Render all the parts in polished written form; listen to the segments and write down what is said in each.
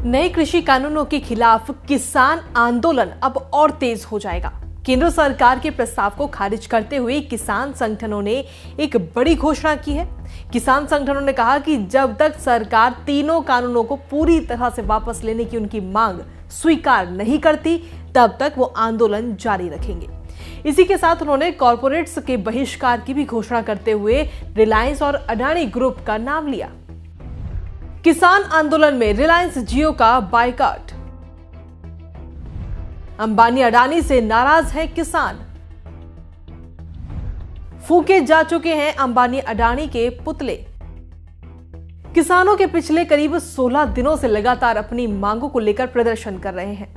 नए कृषि कानूनों के खिलाफ किसान आंदोलन अब और तेज हो जाएगा। केंद्र सरकार के प्रस्ताव को खारिज करते हुए किसान संगठनों ने एक बड़ी घोषणा की है। किसान संगठनों ने कहा कि जब तक सरकार तीनों कानूनों को पूरी तरह से वापस लेने की उनकी मांग स्वीकार नहीं करती, तब तक वो आंदोलन जारी रखेंगे। इसी के साथ उन्होंने कॉर्पोरेट्स के बहिष्कार की भी घोषणा करते हुए रिलायंस और अडानी ग्रुप का नाम लिया। किसान आंदोलन में रिलायंस जियो का बायकॉट। अंबानी अडानी से नाराज हैं किसान। फूके जा चुके हैं अंबानी अडानी के पुतले। किसानों के पिछले करीब 16 दिनों से लगातार अपनी मांगों को लेकर प्रदर्शन कर रहे हैं।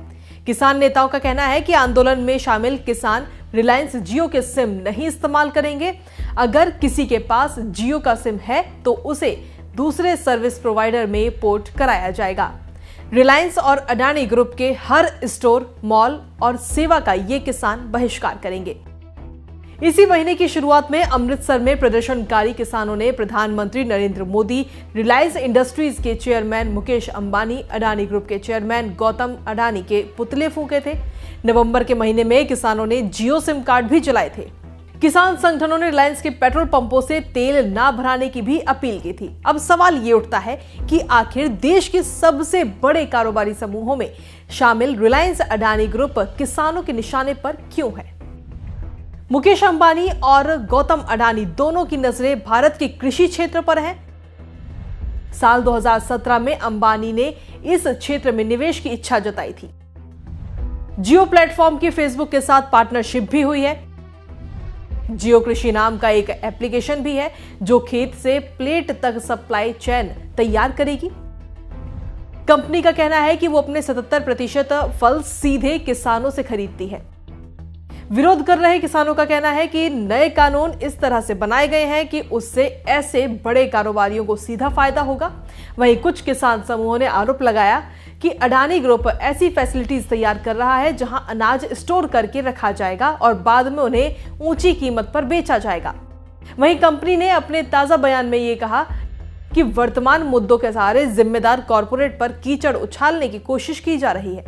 किसान नेताओं का कहना है कि आंदोलन में शामिल किसान रिलायंस जियो के सिम नहीं इस्तेमाल करेंगे। अगर किसी के पास जियो का सिम है तो उसे दूसरे सर्विस प्रोवाइडर में पोर्ट कराया जाएगा। रिलायंस और अडानी ग्रुप के हर स्टोर, मॉल और सेवा का ये किसान बहिष्कार करेंगे। इसी महीने की शुरुआत में अमृतसर में प्रदर्शनकारी किसानों ने प्रधानमंत्री नरेंद्र मोदी, रिलायंस इंडस्ट्रीज के चेयरमैन मुकेश अंबानी, अडानी ग्रुप के चेयरमैन गौतम अडानी के पुतले फूंके थे। नवंबर के महीने में किसानों ने जियो सिम कार्ड भी जलाए थे। किसान संगठनों ने रिलायंस के पेट्रोल पंपों से तेल ना भराने की भी अपील की थी। अब सवाल ये उठता है कि आखिर देश के सबसे बड़े कारोबारी समूहों में शामिल रिलायंस अडानी ग्रुप किसानों के निशाने पर क्यों है? मुकेश अंबानी और गौतम अडानी दोनों की नजरें भारत के कृषि क्षेत्र पर हैं। साल 2017 में अंबानी ने इस क्षेत्र में निवेश की इच्छा जताई थी। जियो प्लेटफॉर्म की फेसबुक के साथ पार्टनरशिप भी हुई है। जियो कृषि नाम का एक एप्लीकेशन भी है जो खेत से प्लेट तक सप्लाई चेन तैयार करेगी। कंपनी का कहना है कि वो अपने 77% फल सीधे किसानों से खरीदती है। विरोध कर रहे किसानों का कहना है कि नए कानून इस तरह से बनाए गए हैं कि उससे ऐसे बड़े कारोबारियों को सीधा फायदा होगा। वहीं कुछ किसान समूहों ने आरोप लगाया कि अडानी ग्रुप ऐसी फैसिलिटीज तैयार कर रहा है जहां अनाज स्टोर करके रखा जाएगा और बाद में उन्हें ऊंची कीमत पर बेचा जाएगा। वहीं कंपनी ने अपने ताजा बयान में यह कहा कि वर्तमान मुद्दों के सहारे जिम्मेदार कॉर्पोरेट पर कीचड़ उछालने की कोशिश की जा रही है।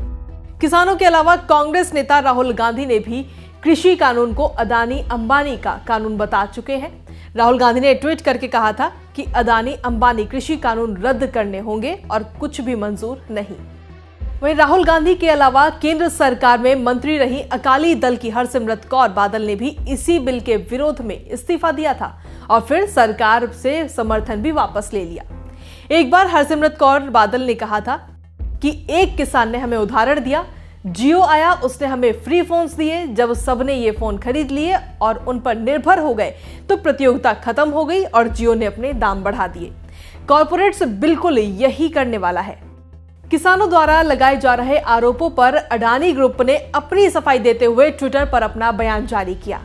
किसानों के अलावा कांग्रेस नेता राहुल गांधी ने भी कृषि कानून को अडानी अंबानी का कानून बता चुके हैं। राहुल गांधी ने ट्वीट करके कहा था कि अडानी अंबानी कृषि कानून रद्द करने होंगे और कुछ भी मंजूर नहीं। वहीं राहुल गांधी के अलावा केंद्र सरकार में मंत्री रही अकाली दल की हरसिमरत कौर बादल ने भी इसी बिल के विरोध में इस्तीफा दिया था और फिर सरकार से समर्थन भी वापस ले लिया। एक बार हरसिमरत कौर बादल ने कहा था कि एक किसान ने हमें उदाहरण दिया, जियो आया, उसने हमें फ्री फोन्स दिए। जब सबने ये फोन खरीद लिए और उन पर निर्भर हो गए तो प्रतियोगिता खत्म हो गई और जियो ने अपने दाम बढ़ा दिए। कॉर्पोरेट्स बिल्कुल यही करने वाला है। किसानों द्वारा लगाए जा रहे आरोपों पर अडानी ग्रुप ने अपनी सफाई देते हुए ट्विटर पर अपना बयान जारी किया।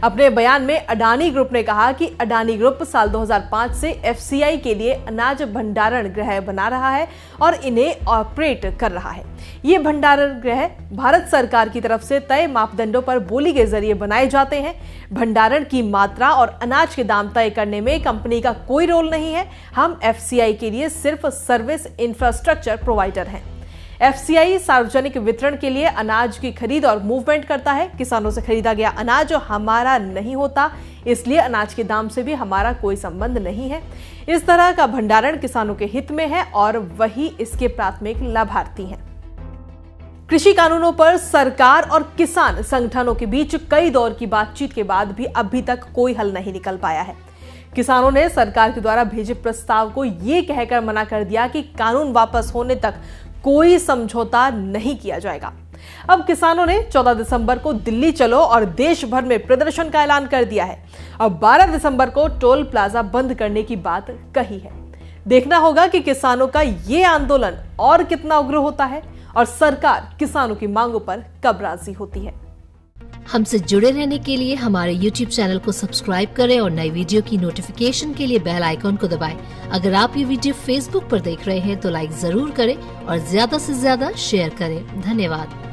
अपने बयान में अडानी ग्रुप ने कहा कि अडानी ग्रुप साल 2005 से एफसीआई के लिए अनाज भंडारण गृह बना रहा है और इन्हें ऑपरेट कर रहा है। ये भंडारण गृह भारत सरकार की तरफ से तय मापदंडों पर बोली के जरिए बनाए जाते हैं। भंडारण की मात्रा और अनाज के दाम तय करने में कंपनी का कोई रोल नहीं है। हम एफसीआई के लिए सिर्फ सर्विस इंफ्रास्ट्रक्चर प्रोवाइडर हैं। एफसीआई सार्वजनिक वितरण के लिए अनाज की खरीद और मूवमेंट करता है। किसानों से खरीदा गया अनाज हमारा नहीं होता, इसलिए अनाज के दाम से भी हमारा कोई संबंध नहीं है। इस तरह का भंडारण किसानों के हित में है और वही इसके प्राथमिक लाभार्थी हैं। कृषि कानूनों पर सरकार और किसान संगठनों के बीच कई दौर की बातचीत के बाद भी अभी तक कोई हल नहीं निकल पाया है। किसानों ने सरकार के द्वारा भेजे प्रस्ताव को यह कहकर मना कर दिया कि कानून वापस होने तक कोई समझौता नहीं किया जाएगा। अब किसानों ने 14 दिसंबर को दिल्ली चलो और देश भर में प्रदर्शन का ऐलान कर दिया है और 12 दिसंबर को टोल प्लाजा बंद करने की बात कही है। देखना होगा कि किसानों का ये आंदोलन और कितना उग्र होता है और सरकार किसानों की मांगों पर कब राजी होती है। हमसे जुड़े रहने के लिए हमारे YouTube चैनल को सब्सक्राइब करें और नई वीडियो की नोटिफिकेशन के लिए बेल आइकॉन को दबाएं। अगर आप ये वीडियो Facebook पर देख रहे हैं तो लाइक जरूर करें और ज्यादा से ज्यादा शेयर करें। धन्यवाद।